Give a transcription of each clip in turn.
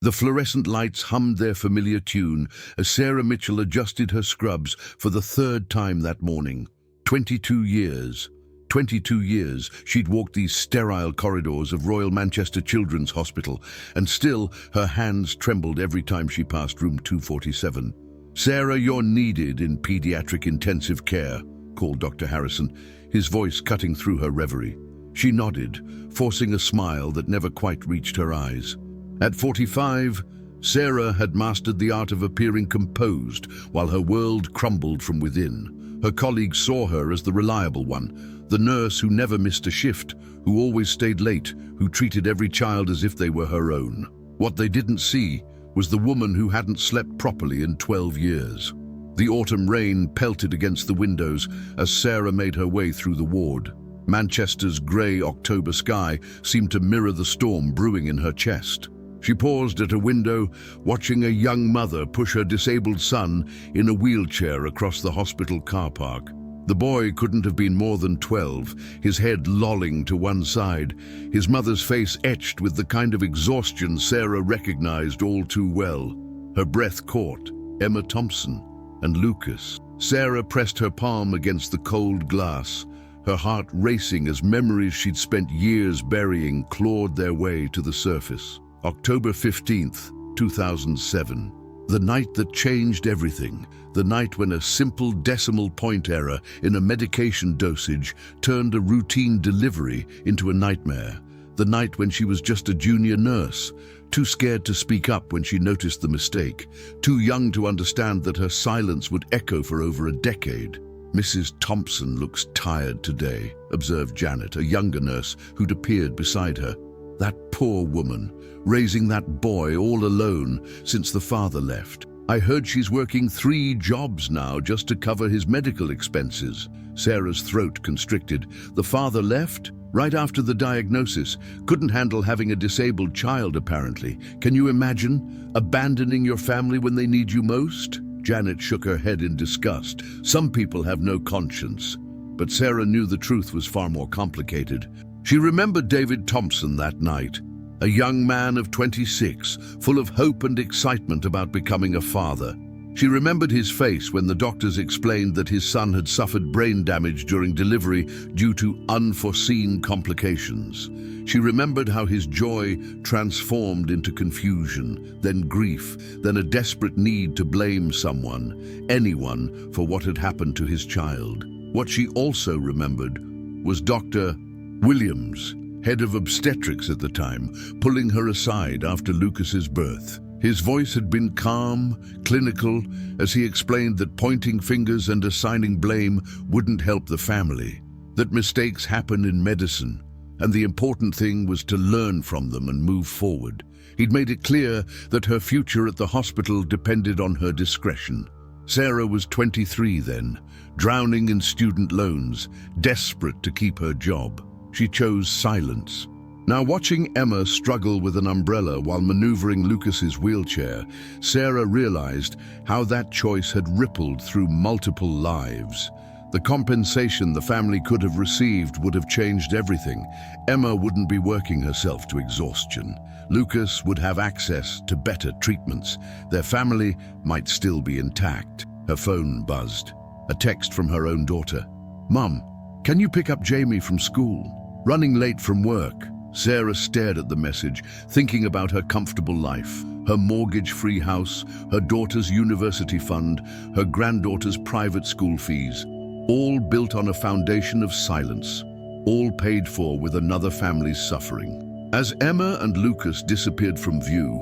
The fluorescent lights hummed their familiar tune as Sarah Mitchell adjusted her scrubs for the third time that morning. 22 years. 22 years she'd walked these sterile corridors of Royal Manchester Children's Hospital, and still her hands trembled every time she passed room 247. "Sarah, you're needed in pediatric intensive care," called Dr. Harrison, his voice cutting through her reverie. She nodded, forcing a smile that never quite reached her eyes. At 45, Sarah had mastered the art of appearing composed while her world crumbled from within. Her colleagues saw her as the reliable one, the nurse who never missed a shift, who always stayed late, who treated every child as if they were her own. What they didn't see was the woman who hadn't slept properly in 12 years. The autumn rain pelted against the windows as Sarah made her way through the ward. Manchester's grey October sky seemed to mirror the storm brewing in her chest. She paused at a window, watching a young mother push her disabled son in a wheelchair across the hospital car park. The boy couldn't have been more than 12, his head lolling to one side, his mother's face etched with the kind of exhaustion Sarah recognized all too well. Her breath caught Emma Thompson and Lucas. Sarah pressed her palm against the cold glass, her heart racing as memories she'd spent years burying clawed their way to the surface. October 15th, 2007. The night that changed everything. The night when a simple decimal point error in a medication dosage turned a routine delivery into a nightmare. The night when she was just a junior nurse, too scared to speak up when she noticed the mistake, too young to understand that her silence would echo for over a decade. "Mrs. Thompson looks tired today," observed Janet, a younger nurse who'd appeared beside her. That poor woman, raising that boy all alone since the father left. "I heard she's working 3 jobs now just to cover his medical expenses." Sarah's throat constricted. The father left? Right after the diagnosis. Couldn't handle having a disabled child, apparently. Can you imagine? Abandoning your family when they need you most? Janet shook her head in disgust. Some people have no conscience. But Sarah knew the truth was far more complicated. She remembered David Thompson that night, a young man of 26, full of hope and excitement about becoming a father. She remembered his face when the doctors explained that his son had suffered brain damage during delivery due to unforeseen complications. She remembered how his joy transformed into confusion, then grief, then a desperate need to blame someone, anyone, for what had happened to his child. What she also remembered was Dr. Williams, head of obstetrics at the time, pulling her aside after Lucas's birth. His voice had been calm, clinical, as he explained that pointing fingers and assigning blame wouldn't help the family, that mistakes happen in medicine, and the important thing was to learn from them and move forward. He'd made it clear that her future at the hospital depended on her discretion. Sarah was 23 then, drowning in student loans, desperate to keep her job. She chose silence. Now, watching Emma struggle with an umbrella while maneuvering Lucas's wheelchair, Sarah realized how that choice had rippled through multiple lives. The compensation the family could have received would have changed everything. Emma wouldn't be working herself to exhaustion. Lucas would have access to better treatments. Their family might still be intact. Her phone buzzed. A text from her own daughter. "Mum, can you pick up Jamie from school? Running late from work." Sarah stared at the message, thinking about her comfortable life, her mortgage-free house, her daughter's university fund, her granddaughter's private school fees, all built on a foundation of silence, all paid for with another family's suffering. As Emma and Lucas disappeared from view,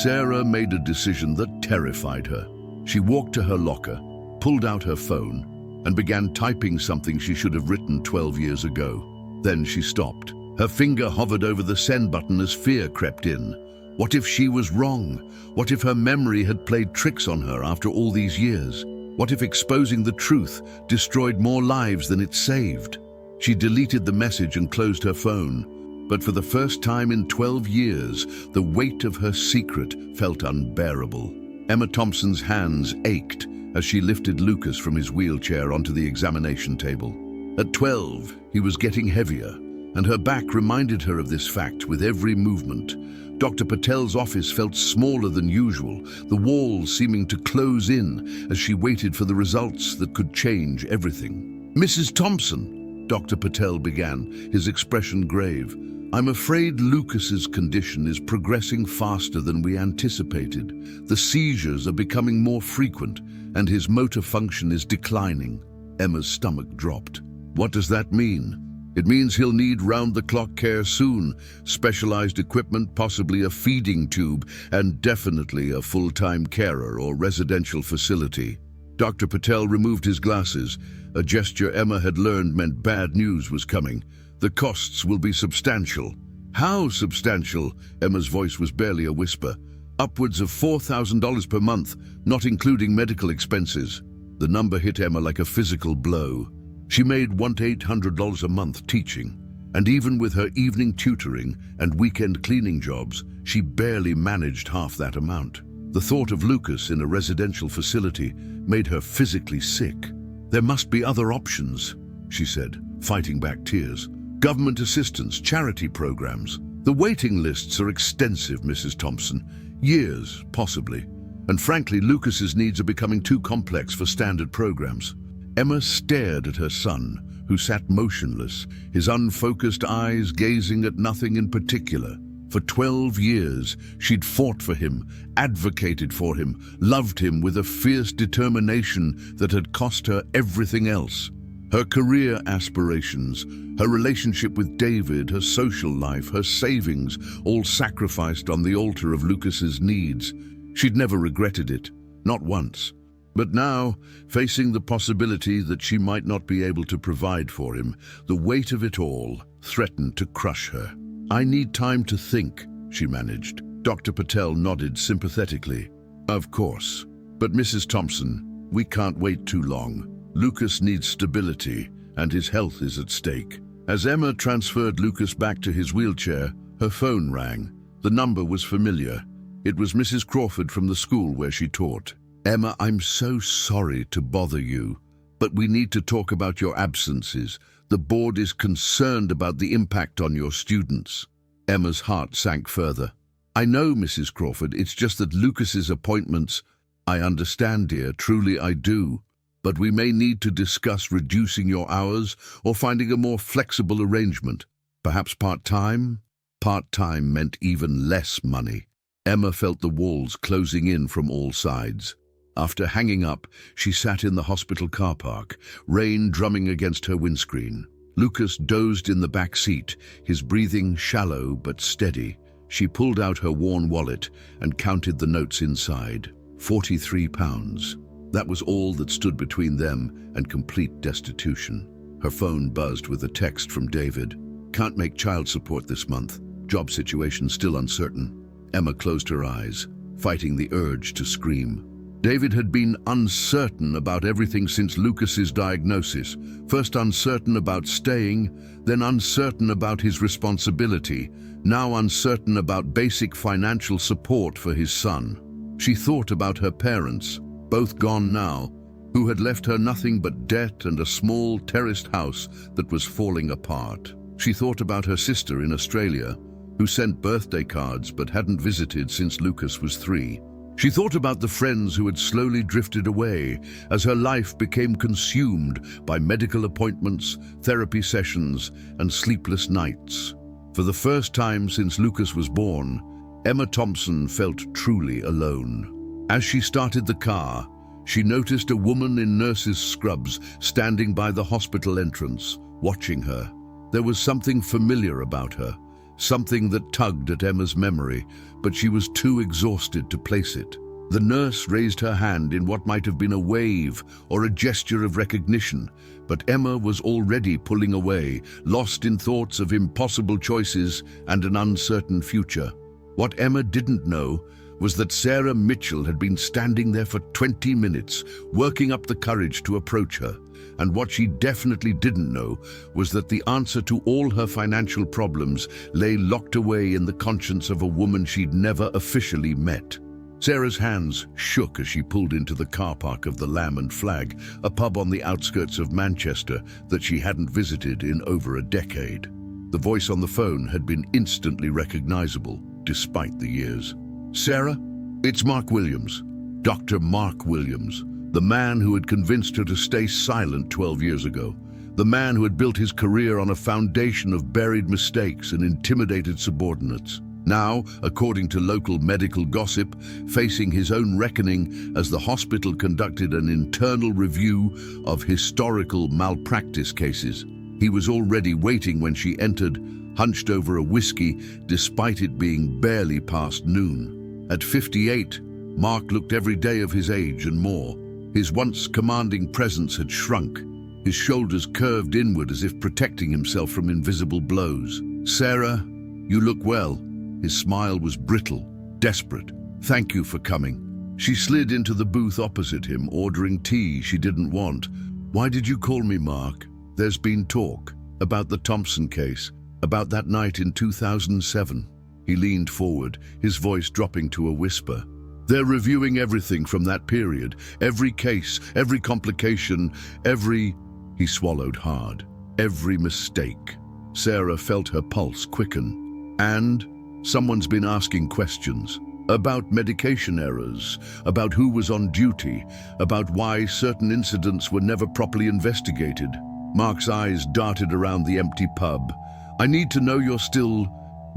Sarah made a decision that terrified her. She walked to her locker, pulled out her phone, and began typing something she should have written 12 years ago. Then she stopped. Her finger hovered over the send button as fear crept in. What if she was wrong? What if her memory had played tricks on her after all these years? What if exposing the truth destroyed more lives than it saved? She deleted the message and closed her phone. But for the first time in 12 years, the weight of her secret felt unbearable. Emma Thompson's hands ached as she lifted Lucas from his wheelchair onto the examination table. At 12, he was getting heavier. and her back reminded her of this fact with every movement. Dr. Patel's office felt smaller than usual, the walls seeming to close in as she waited for the results that could change everything. "Mrs. Thompson," Dr. Patel began, his expression grave, "I'm afraid Lucas's condition is progressing faster than we anticipated. The seizures are becoming more frequent, and his motor function is declining." Emma's stomach dropped. "What does that mean?" "It means he'll need round-the-clock care soon, specialized equipment, possibly a feeding tube, and definitely a full-time carer or residential facility." Dr. Patel removed his glasses, a gesture Emma had learned meant bad news was coming. "The costs will be substantial." "How substantial?" Emma's voice was barely a whisper. "Upwards of $4,000 per month, not including medical expenses." The number hit Emma like a physical blow. She made $1,800 a month teaching, and even with her evening tutoring and weekend cleaning jobs, she barely managed half that amount. The thought of Lucas in a residential facility made her physically sick. "There must be other options," she said, fighting back tears. "Government assistance, charity programs. The waiting lists are extensive, Mrs. Thompson. Years, possibly. And frankly, Lucas's needs are becoming too complex for standard programs." Emma stared at her son, who sat motionless, his unfocused eyes gazing at nothing in particular. For 12 years, she'd fought for him, advocated for him, loved him with a fierce determination that had cost her everything else. Her career aspirations, her relationship with David, her social life, her savings, all sacrificed on the altar of Lucas's needs. She'd never regretted it, not once. But now, facing the possibility that she might not be able to provide for him, the weight of it all threatened to crush her. "I need time to think," she managed. Dr. Patel nodded sympathetically. "Of course. But Mrs. Thompson, we can't wait too long. Lucas needs stability, and his health is at stake." As Emma transferred Lucas back to his wheelchair, her phone rang. The number was familiar. It was Mrs. Crawford from the school where she taught. "Emma, I'm so sorry to bother you, but we need to talk about your absences. The board is concerned about the impact on your students." Emma's heart sank further. "I know, Mrs. Crawford, it's just that Lucas's appointments—" "I understand, dear, truly I do. But we may need to discuss reducing your hours or finding a more flexible arrangement. Perhaps part-time?" Part-time meant even less money. Emma felt the walls closing in from all sides. After hanging up, she sat in the hospital car park, rain drumming against her windscreen. Lucas dozed in the back seat, his breathing shallow but steady. She pulled out her worn wallet and counted the notes inside. £43. That was all that stood between them and complete destitution. Her phone buzzed with a text from David. "Can't make child support this month. Job situation still uncertain." Emma closed her eyes, fighting the urge to scream. David had been uncertain about everything since Lucas's diagnosis. First uncertain about staying, then uncertain about his responsibility, now uncertain about basic financial support for his son. She thought about her parents, both gone now, who had left her nothing but debt and a small terraced house that was falling apart. She thought about her sister in Australia, who sent birthday cards but hadn't visited since Lucas was 3. She thought about the friends who had slowly drifted away as her life became consumed by medical appointments, therapy sessions, and sleepless nights. For the first time since Lucas was born, Emma Thompson felt truly alone. As she started the car, she noticed a woman in nurse's scrubs standing by the hospital entrance, watching her. There was something familiar about her, something that tugged at Emma's memory, but she was too exhausted to place it. The nurse raised her hand in what might have been a wave or a gesture of recognition, but Emma was already pulling away, lost in thoughts of impossible choices and an uncertain future. What Emma didn't know was that Sarah Mitchell had been standing there for 20 minutes, working up the courage to approach her. And what she definitely didn't know was that the answer to all her financial problems lay locked away in the conscience of a woman she'd never officially met. Sarah's hands shook as she pulled into the car park of the Lamb and Flag, a pub on the outskirts of Manchester that she hadn't visited in over a decade. The voice on the phone had been instantly recognizable, despite the years. "Sarah, it's Mark Williams. Dr. Mark Williams, the man who had convinced her to stay silent 12 years ago. The man who had built his career on a foundation of buried mistakes and intimidated subordinates. Now, according to local medical gossip, facing his own reckoning as the hospital conducted an internal review of historical malpractice cases. He was already waiting when she entered, hunched over a whiskey, despite it being barely past noon. At 58, Mark looked every day of his age and more. His once commanding presence had shrunk. His shoulders curved inward as if protecting himself from invisible blows. "Sarah, you look well." His smile was brittle, desperate. "Thank you for coming." She slid into the booth opposite him, ordering tea she didn't want. "Why did you call me, Mark?" "There's been talk about the Thompson case, about that night in 2007. He leaned forward, his voice dropping to a whisper. "They're reviewing everything from that period. Every case, every complication, every—" He swallowed hard. "Every mistake." Sarah felt her pulse quicken. "And someone's been asking questions. About medication errors, about who was on duty, about why certain incidents were never properly investigated." Mark's eyes darted around the empty pub. "I need to know you're still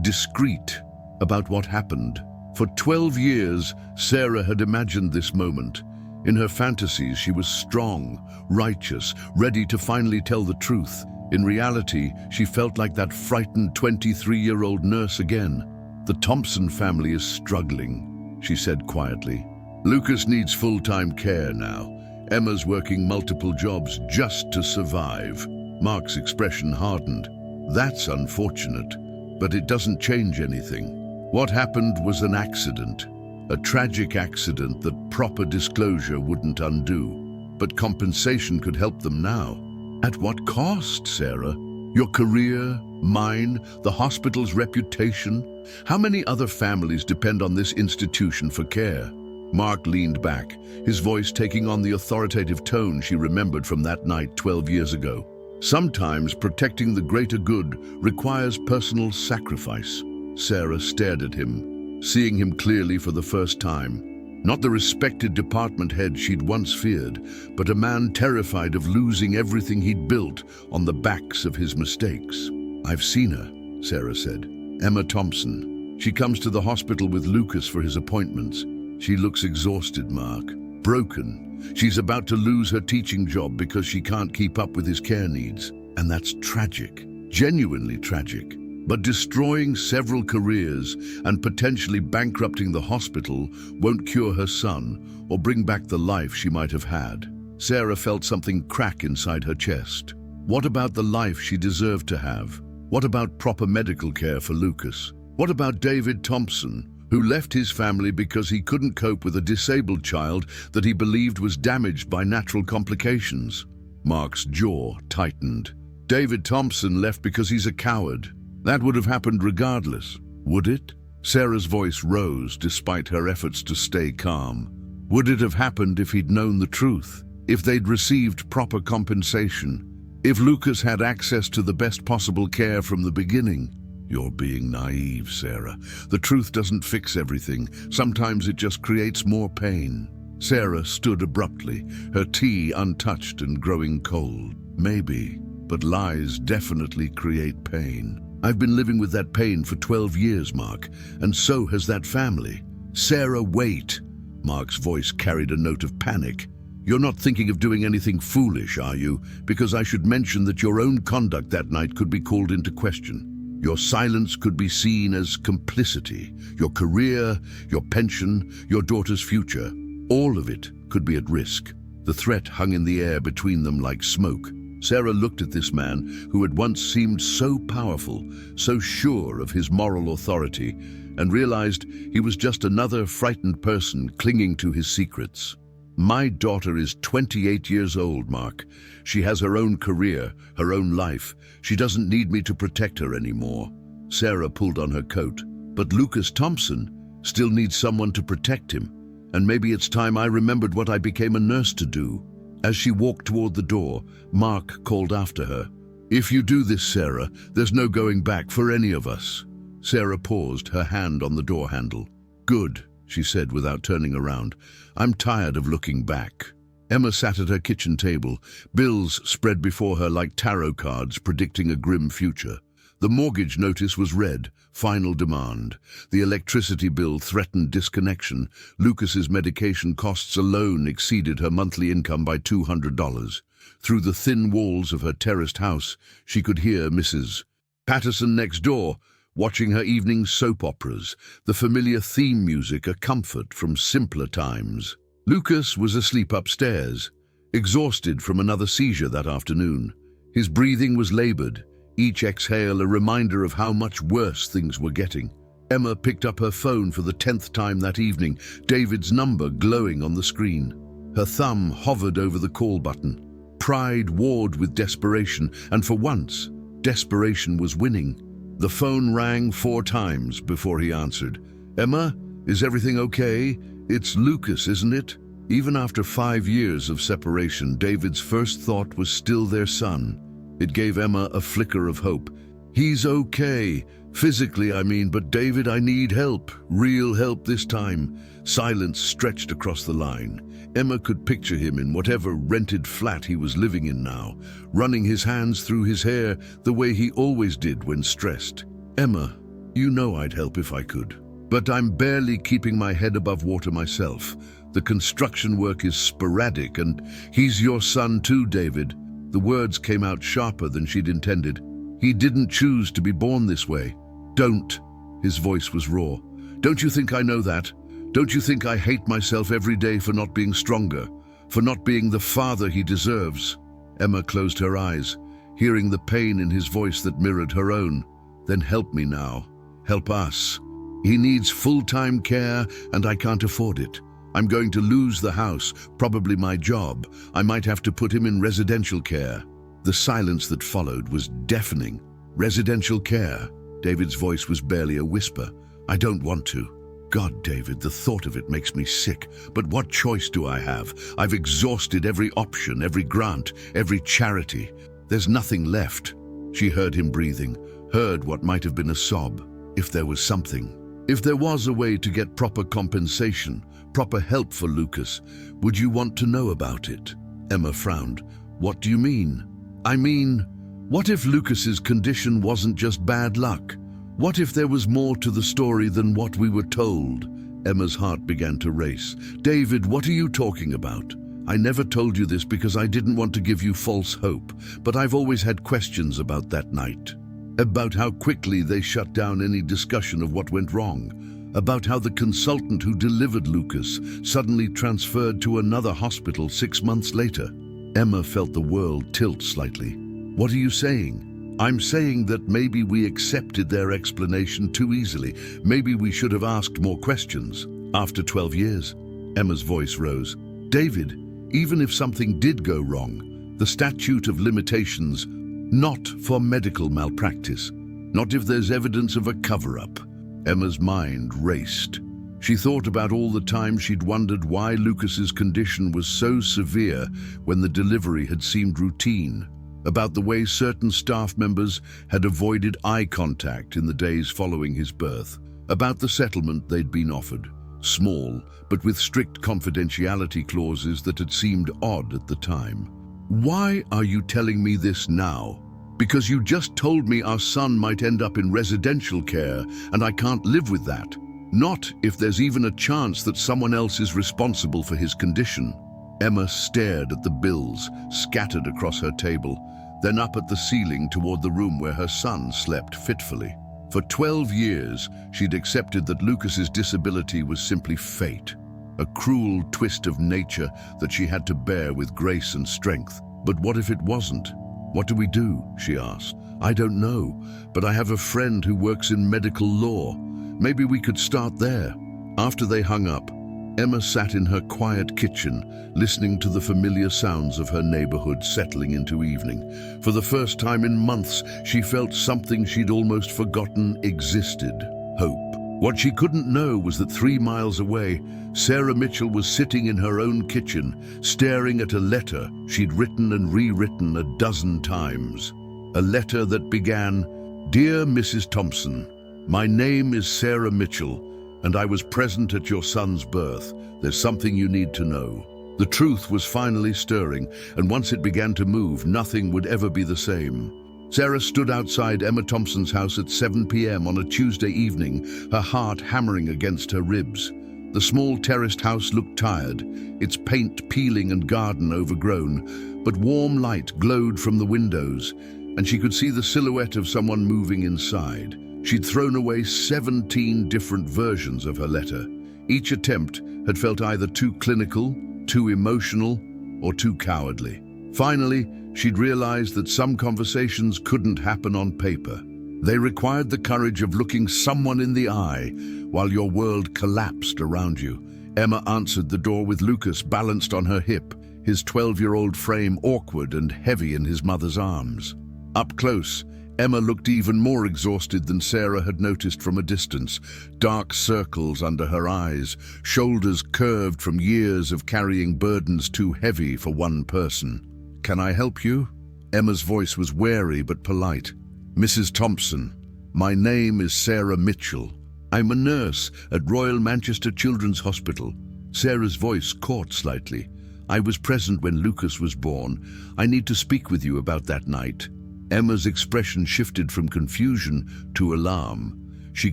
discreet about what happened." For 12 years, Sarah had imagined this moment. In her fantasies, she was strong, righteous, ready to finally tell the truth. In reality, she felt like that frightened 23-year-old nurse again. "The Thompson family is struggling," she said quietly. "Lucas needs full-time care now. Emma's working multiple jobs just to survive." Mark's expression hardened. "That's unfortunate, but it doesn't change anything. What happened was an accident, a tragic accident that proper disclosure wouldn't undo. But compensation could help them now." "At what cost, Sarah? Your career, mine, the hospital's reputation? How many other families depend on this institution for care?" Mark leaned back, his voice taking on the authoritative tone she remembered from that night 12 years ago. "Sometimes protecting the greater good requires personal sacrifice." Sarah stared at him, seeing him clearly for the first time. Not the respected department head she'd once feared, but a man terrified of losing everything he'd built on the backs of his mistakes. "I've seen her," Sarah said. "Emma Thompson. She comes to the hospital with Lucas for his appointments. She looks exhausted, Mark. Broken. She's about to lose her teaching job because she can't keep up with his care needs. And that's tragic. Genuinely tragic. But destroying several careers and potentially bankrupting the hospital won't cure her son or bring back the life she might have had." Sarah felt something crack inside her chest. What about the life she deserved to have? What about proper medical care for Lucas? What about David Thompson, who left his family because he couldn't cope with a disabled child that he believed was damaged by natural complications? Mark's jaw tightened. David Thompson left because he's a coward. That would have happened regardless, would it? Sarah's voice rose despite her efforts to stay calm. Would it have happened if he'd known the truth? If they'd received proper compensation? If Lucas had access to the best possible care from the beginning? You're being naive, Sarah. The truth doesn't fix everything. Sometimes it just creates more pain. Sarah stood abruptly, her tea untouched and growing cold. Maybe, but lies definitely create pain. I've been living with that pain for 12 years, Mark, and so has that family. Sarah, wait. Mark's voice carried a note of panic. You're not thinking of doing anything foolish, are you? Because I should mention that your own conduct that night could be called into question. Your silence could be seen as complicity. Your career, your pension, your daughter's future, all of it could be at risk. The threat hung in the air between them like smoke. Sarah looked at this man who had once seemed so powerful, so sure of his moral authority, and realized he was just another frightened person clinging to his secrets. My daughter is 28 years old, Mark. She has her own career, her own life. She doesn't need me to protect her anymore. Sarah pulled on her coat. But Lucas Thompson still needs someone to protect him. And maybe it's time I remembered what I became a nurse to do. As she walked toward the door, Mark called after her. If you do this, Sarah, there's no going back for any of us. Sarah paused, her hand on the door handle. Good, she said without turning around. I'm tired of looking back. Emma sat at her kitchen table, bills spread before her like tarot cards predicting a grim future. The mortgage notice was red, final demand. The electricity bill threatened disconnection. Lucas's medication costs alone exceeded her monthly income by $200. Through the thin walls of her terraced house, she could hear Mrs. Patterson next door, watching her evening soap operas, the familiar theme music a comfort from simpler times. Lucas was asleep upstairs, exhausted from another seizure that afternoon. His breathing was labored, each exhale a reminder of how much worse things were getting. Emma picked up her phone for the 10th time that evening, David's number glowing on the screen. Her thumb hovered over the call button. Pride warred with desperation, and for once, desperation was winning. The phone rang 4 times before he answered. Emma, is everything okay? It's Lucas, isn't it? Even after 5 years of separation, David's first thought was still their son. It gave Emma a flicker of hope. He's okay. Physically, I mean, but David, I need help. Real help this time. Silence stretched across the line. Emma could picture him in whatever rented flat he was living in now, running his hands through his hair the way he always did when stressed. Emma, you know I'd help if I could. But I'm barely keeping my head above water myself. The construction work is sporadic, and he's your son too, David. The words came out sharper than she'd intended. He didn't choose to be born this way. Don't. His voice was raw. Don't you think I know that? Don't you think I hate myself every day for not being stronger, for not being the father he deserves? Emma closed her eyes, hearing the pain in his voice that mirrored her own. Then help me now. Help us. He needs full-time care, and I can't afford it. I'm going to lose the house, probably my job. I might have to put him in residential care. The silence that followed was deafening. Residential care? David's voice was barely a whisper. I don't want to. God, David, the thought of it makes me sick. But what choice do I have? I've exhausted every option, every grant, every charity. There's nothing left. She heard him breathing, heard what might have been a sob. If there was something. If there was a way to get proper compensation, proper help for Lucas, would you want to know about it? Emma frowned. What do you mean? I mean, what if Lucas's condition wasn't just bad luck? What if there was more to the story than what we were told? Emma's heart began to race. David, what are you talking about? I never told you this because I didn't want to give you false hope, but I've always had questions about that night. About how quickly they shut down any discussion of what went wrong. About how the consultant who delivered Lucas suddenly transferred to another hospital 6 months later. Emma felt the world tilt slightly. What are you saying? I'm saying that maybe we accepted their explanation too easily. Maybe we should have asked more questions. After 12 years, Emma's voice rose. David, even if something did go wrong, the statute of limitations, not for medical malpractice, not if there's evidence of a cover-up. Emma's mind raced. She thought about all the times she'd wondered why Lucas's condition was so severe when the delivery had seemed routine, about the way certain staff members had avoided eye contact in the days following his birth, about the settlement they'd been offered, small but with strict confidentiality clauses that had seemed odd at the time. Why are you telling me this now? Because you just told me our son might end up in residential care, and I can't live with that. Not if there's even a chance that someone else is responsible for his condition. Emma stared at the bills scattered across her table, then up at the ceiling toward the room where her son slept fitfully. For 12 years, she'd accepted that Lucas's disability was simply fate, a cruel twist of nature that she had to bear with grace and strength. But what if it wasn't? What do we do? She asked. I don't know, but I have a friend who works in medical law. Maybe we could start there. After they hung up, Emma sat in her quiet kitchen, listening to the familiar sounds of her neighborhood settling into evening. For the first time in months, she felt something she'd almost forgotten existed: hope. What she couldn't know was that 3 miles away, Sarah Mitchell was sitting in her own kitchen, staring at a letter she'd written and rewritten a dozen times. A letter that began, "Dear Mrs. Thompson, my name is Sarah Mitchell, and I was present at your son's birth. There's something you need to know." The truth was finally stirring, and once it began to move, nothing would ever be the same. Sarah stood outside Emma Thompson's house at 7 p.m. on a Tuesday evening, her heart hammering against her ribs. The small terraced house looked tired, its paint peeling and garden overgrown, but warm light glowed from the windows, and she could see the silhouette of someone moving inside. She'd thrown away 17 different versions of her letter. Each attempt had felt either too clinical, too emotional, or too cowardly. Finally, she'd realized that some conversations couldn't happen on paper. They required the courage of looking someone in the eye while your world collapsed around you. Emma answered the door with Lucas balanced on her hip, his 12-year-old frame awkward and heavy in his mother's arms. Up close, Emma looked even more exhausted than Sarah had noticed from a distance. Dark circles under her eyes, shoulders curved from years of carrying burdens too heavy for one person. "Can I help you?" Emma's voice was wary but polite. "Mrs. Thompson, my name is Sarah Mitchell. I'm a nurse at Royal Manchester Children's Hospital." Sarah's voice caught slightly. "I was present when Lucas was born. I need to speak with you about that night." Emma's expression shifted from confusion to alarm. She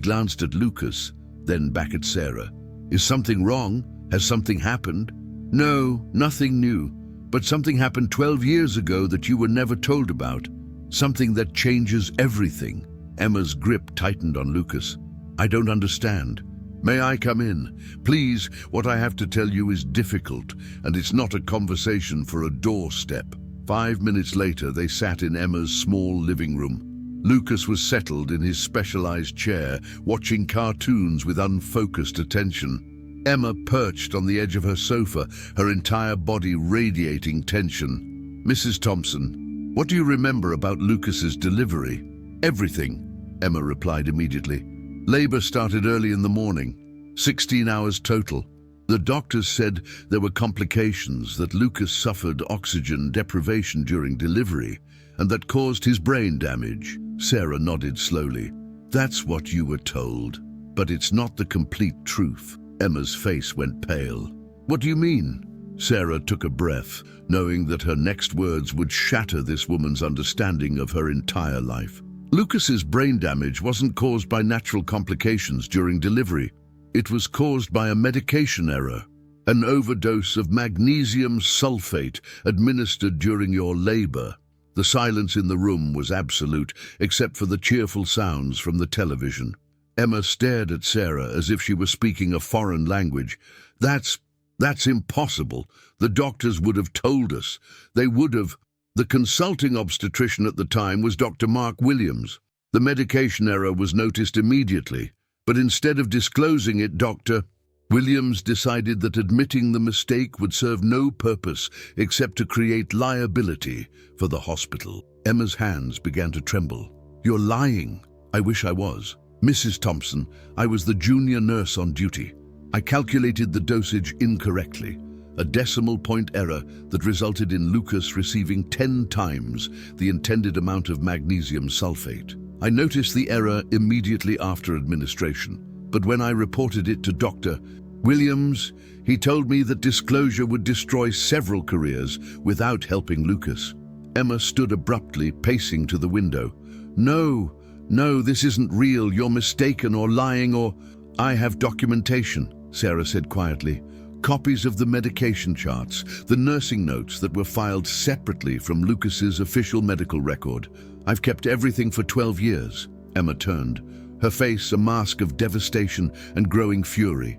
glanced at Lucas, then back at Sarah. "Is something wrong? Has something happened?" "No, nothing new. But something happened 12 years ago that you were never told about. Something that changes everything." Emma's grip tightened on Lucas. "I don't understand." "May I come in? Please, what I have to tell you is difficult, and it's not a conversation for a doorstep." 5 minutes later, they sat in Emma's small living room. Lucas was settled in his specialized chair, watching cartoons with unfocused attention. Emma perched on the edge of her sofa, her entire body radiating tension. "Mrs. Thompson, what do you remember about Lucas's delivery?" "Everything," Emma replied immediately. "Labor started early in the morning, 16 hours total. The doctors said there were complications, that Lucas suffered oxygen deprivation during delivery, and that caused his brain damage." Sarah nodded slowly. "That's what you were told, but it's not the complete truth." Emma's face went pale. "What do you mean?" Sarah took a breath, knowing that her next words would shatter this woman's understanding of her entire life. Lucas's brain damage wasn't caused by natural complications during delivery. It was caused by a medication error, an overdose of magnesium sulfate administered during your labor. The silence in the room was absolute, except for the cheerful sounds from the television. Emma stared at Sarah as if she were speaking a foreign language. That's impossible. The doctors would have told us. They would have." The consulting obstetrician at the time was Dr. Mark Williams. "The medication error was noticed immediately. But instead of disclosing it, Dr. Williams decided that admitting the mistake would serve no purpose except to create liability for the hospital." Emma's hands began to tremble. "You're lying." "I wish I was. Mrs. Thompson, I was the junior nurse on duty. I calculated the dosage incorrectly, a decimal point error that resulted in Lucas receiving 10 times the intended amount of magnesium sulfate. I noticed the error immediately after administration, but when I reported it to Dr. Williams, he told me that disclosure would destroy several careers without helping Lucas." Emma stood abruptly, pacing to the window. No, this isn't real. You're mistaken or lying or—" "I have documentation," Sarah said quietly. "Copies of the medication charts, the nursing notes that were filed separately from Lucas's official medical record. I've kept everything for 12 years. Emma turned, her face a mask of devastation and growing fury.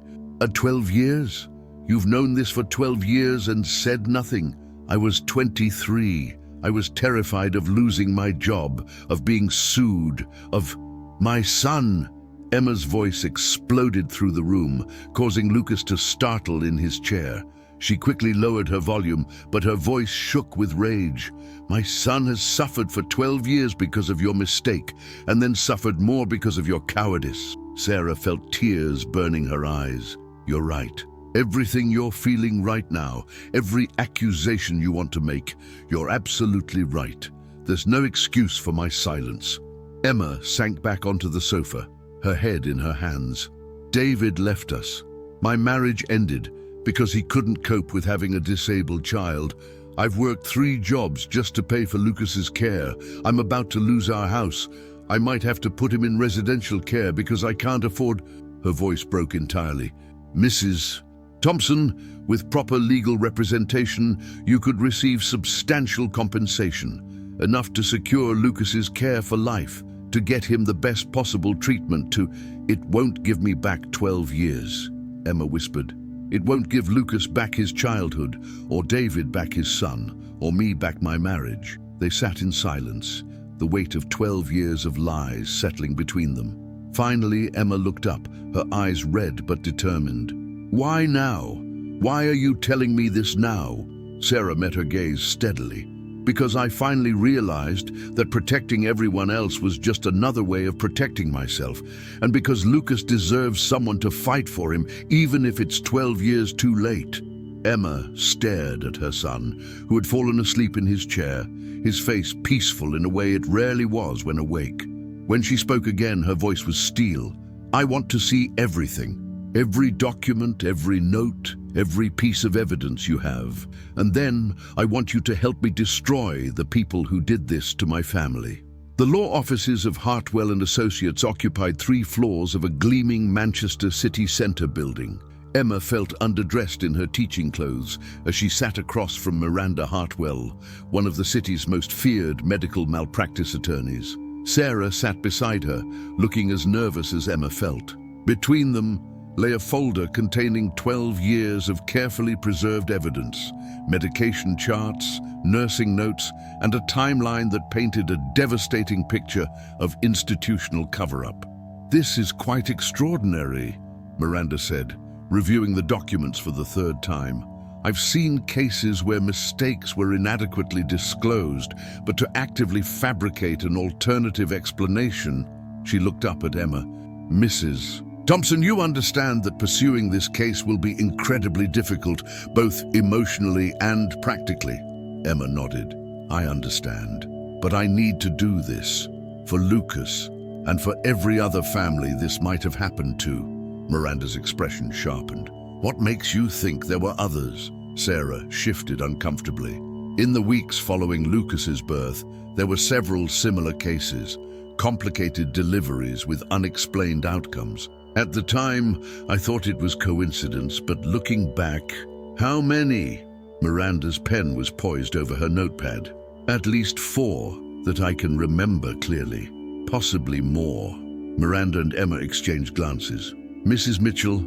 12 years? You've known this for 12 years and said nothing?" "I was 23. I was terrified of losing my job, of being sued, of my son." Emma's voice exploded through the room, causing Lucas to startle in his chair. She quickly lowered her volume, but her voice shook with rage. "My son has suffered for 12 years because of your mistake, and then suffered more because of your cowardice." Sarah felt tears burning her eyes. "You're right. Everything you're feeling right now, every accusation you want to make, you're absolutely right. There's no excuse for my silence." Emma sank back onto the sofa, her head in her hands. "David left us. My marriage ended because he couldn't cope with having a disabled child. I've worked 3 jobs just to pay for Lucas's care. I'm about to lose our house. I might have to put him in residential care because I can't afford—" Her voice broke entirely. "Mrs. Thompson, with proper legal representation, you could receive substantial compensation, enough to secure Lucas's care for life, to get him the best possible treatment to—" "It won't give me back 12 years, Emma whispered. "It won't give Lucas back his childhood, or David back his son, or me back my marriage." They sat in silence, the weight of 12 years of lies settling between them. Finally, Emma looked up, her eyes red but determined. "Why now? Why are you telling me this now?" Sarah met her gaze steadily. "Because I finally realized that protecting everyone else was just another way of protecting myself, and because Lucas deserves someone to fight for him, even if it's 12 years too late." Emma stared at her son, who had fallen asleep in his chair, his face peaceful in a way it rarely was when awake. When she spoke again, her voice was steel. "I want to see everything. Every document, every note, every piece of evidence you have. And then I want you to help me destroy the people who did this to my family." The law offices of Hartwell and Associates occupied 3 floors of a gleaming Manchester city centre building. Emma felt underdressed in her teaching clothes as she sat across from Miranda Hartwell, one of the city's most feared medical malpractice attorneys. Sarah sat beside her, looking as nervous as Emma felt. Between them lay a folder containing 12 years of carefully preserved evidence, medication charts, nursing notes, and a timeline that painted a devastating picture of institutional cover-up. "This is quite extraordinary," Miranda said, reviewing the documents for the 3rd time. "I've seen cases where mistakes were inadequately disclosed, but to actively fabricate an alternative explanation—" She looked up at Emma. "Mrs. Thompson, you understand that pursuing this case will be incredibly difficult, both emotionally and practically." Emma nodded. "I understand, but I need to do this. For Lucas, and for every other family this might have happened to." Miranda's expression sharpened. "What makes you think there were others?" Sarah shifted uncomfortably. In the weeks following Lucas's birth, there were several similar cases, complicated deliveries with unexplained outcomes. At the time, I thought it was coincidence, but looking back, how many? Miranda's pen was poised over her notepad. "At least 4 that I can remember clearly, possibly more." Miranda and Emma exchanged glances. "Mrs. Mitchell,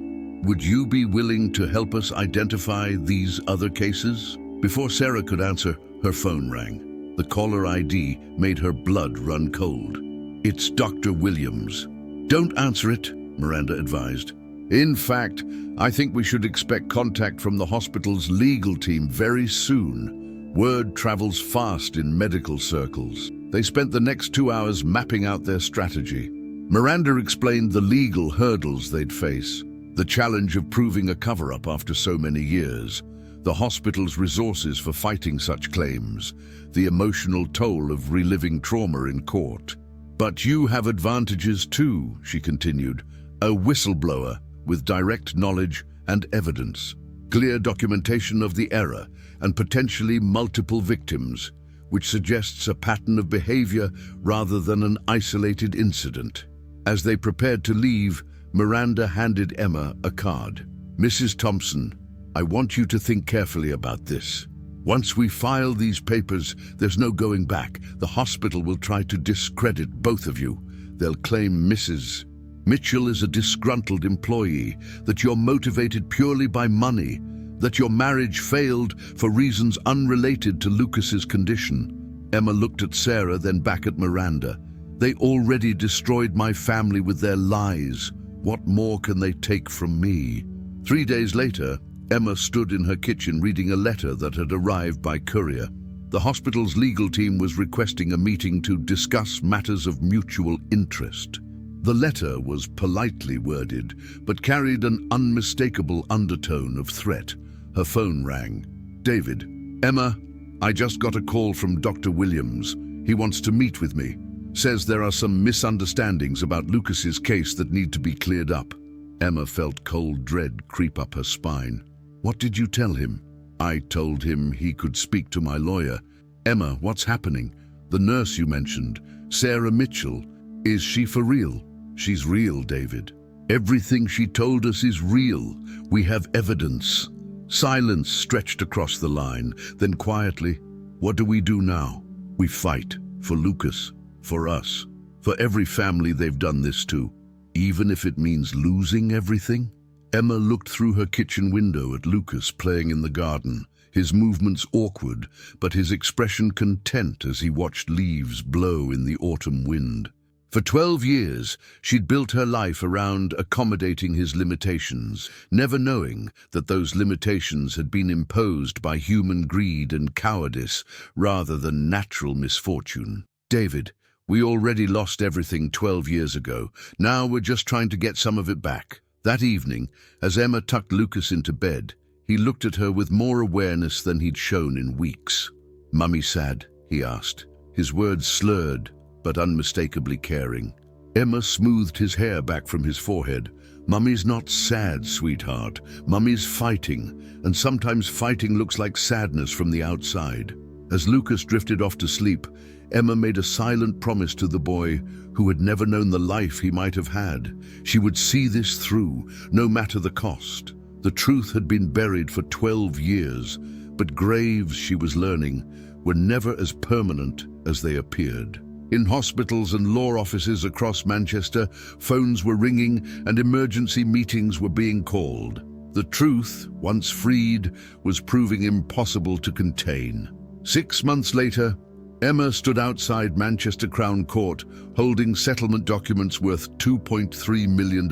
would you be willing to help us identify these other cases?" Before Sarah could answer, her phone rang. The caller ID made her blood run cold. "It's Dr. Williams." "Don't answer it," Miranda advised. "In fact, I think we should expect contact from the hospital's legal team very soon. Word travels fast in medical circles." They spent the next 2 hours mapping out their strategy. Miranda explained the legal hurdles they'd face, the challenge of proving a cover-up after so many years, the hospital's resources for fighting such claims, the emotional toll of reliving trauma in court. "But you have advantages too," she continued. "A whistleblower with direct knowledge and evidence, clear documentation of the error, and potentially multiple victims, which suggests a pattern of behavior rather than an isolated incident." As they prepared to leave, Miranda handed Emma a card. "Mrs. Thompson, I want you to think carefully about this. Once we file these papers, there's no going back. The hospital will try to discredit both of you. They'll claim Mrs. Mitchell is a disgruntled employee, that you're motivated purely by money, that your marriage failed for reasons unrelated to Lucas's condition." Emma looked at Sarah, then back at Miranda. "They already destroyed my family with their lies. What more can they take from me?" 3 days later, Emma stood in her kitchen reading a letter that had arrived by courier. The hospital's legal team was requesting a meeting to discuss matters of mutual interest. The letter was politely worded, but carried an unmistakable undertone of threat. Her phone rang. "David." "Emma, I just got a call from Dr. Williams. He wants to meet with me. Says there are some misunderstandings about Lucas's case that need to be cleared up. Emma felt cold dread creep up her spine. What did you tell him? I told him he could speak to my lawyer. Emma, what's happening? The nurse you mentioned, Sarah Mitchell, is she for real? She's real, David. Everything she told us is real. We have evidence. Silence stretched across the line. Then quietly, what do we do now? We fight. For Lucas. For us. For every family they've done this to. Even if it means losing everything? Emma looked through her kitchen window at Lucas playing in the garden. His movements awkward, but his expression content as he watched leaves blow in the autumn wind. For 12 years, she'd built her life around accommodating his limitations, never knowing that those limitations had been imposed by human greed and cowardice rather than natural misfortune. David, we already lost everything 12 years ago. Now we're just trying to get some of it back. That evening, as Emma tucked Lucas into bed, he looked at her with more awareness than he'd shown in weeks. "Mummy sad?" he asked, his words slurred, but unmistakably caring. Emma smoothed his hair back from his forehead. "Mummy's not sad, sweetheart. Mummy's fighting, and sometimes fighting looks like sadness from the outside." As Lucas drifted off to sleep, Emma made a silent promise to the boy who had never known the life he might have had. She would see this through, no matter the cost. The truth had been buried for 12 years, but graves, she was learning, were never as permanent as they appeared. In hospitals and law offices across Manchester, phones were ringing and emergency meetings were being called. The truth, once freed, was proving impossible to contain. 6 months later, Emma stood outside Manchester Crown Court, holding settlement documents worth $2.3 million.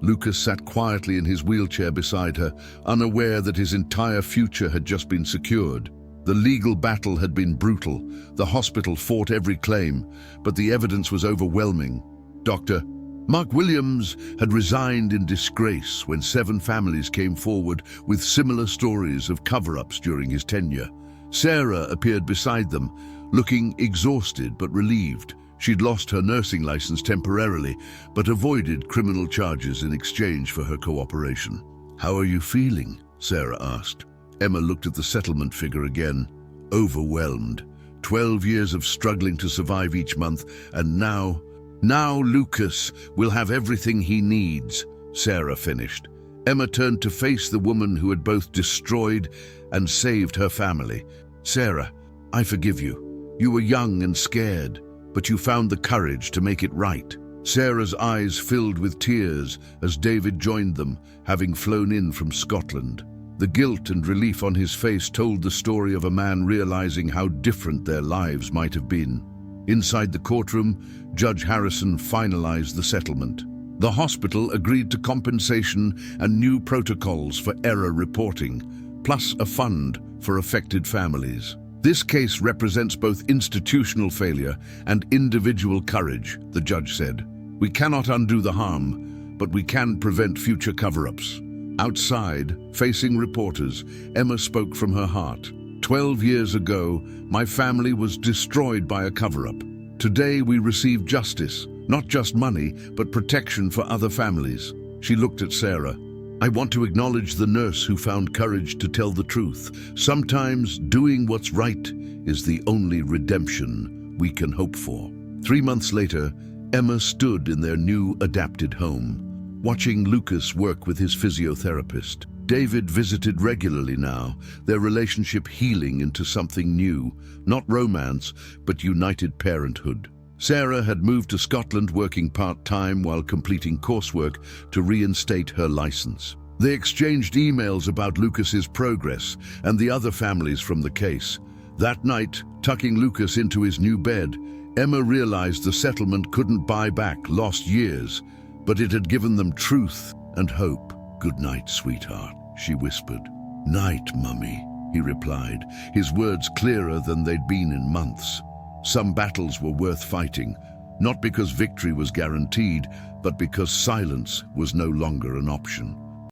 Lucas sat quietly in his wheelchair beside her, unaware that his entire future had just been secured. The legal battle had been brutal. The hospital fought every claim, but the evidence was overwhelming. Dr. Mark Williams had resigned in disgrace when 7 families came forward with similar stories of cover-ups during his tenure. Sarah appeared beside them, looking exhausted but relieved. She'd lost her nursing license temporarily, but avoided criminal charges in exchange for her cooperation. "How are you feeling?" Sarah asked. Emma looked at the settlement figure again, overwhelmed. 12 years of struggling to survive each month, and now Lucas will have everything he needs, Sarah finished. Emma turned to face the woman who had both destroyed and saved her family. "Sarah, I forgive you. You were young and scared, but you found the courage to make it right." Sarah's eyes filled with tears as David joined them, having flown in from Scotland. The guilt and relief on his face told the story of a man realizing how different their lives might have been. Inside the courtroom, Judge Harrison finalized the settlement. The hospital agreed to compensation and new protocols for error reporting, plus a fund for affected families. "This case represents both institutional failure and individual courage," the judge said. "We cannot undo the harm, but we can prevent future cover-ups." Outside, facing reporters, Emma spoke from her heart. 12 years ago, my family was destroyed by a cover-up. Today we receive justice, not just money, but protection for other families. She looked at Sarah. "I want to acknowledge the nurse who found courage to tell the truth. Sometimes doing what's right is the only redemption we can hope for." 3 months later, Emma stood in their new adapted home, watching Lucas work with his physiotherapist. David visited regularly now, their relationship healing into something new, not romance, but united parenthood. Sarah had moved to Scotland working part-time while completing coursework to reinstate her license. They exchanged emails about Lucas's progress and the other families from the case. That night, tucking Lucas into his new bed, Emma realized the settlement couldn't buy back lost years, but it had given them truth and hope. "Good night, sweetheart," she whispered. "Night, Mummy," he replied, his words clearer than they'd been in months. Some battles were worth fighting, not because victory was guaranteed, but because silence was no longer an option.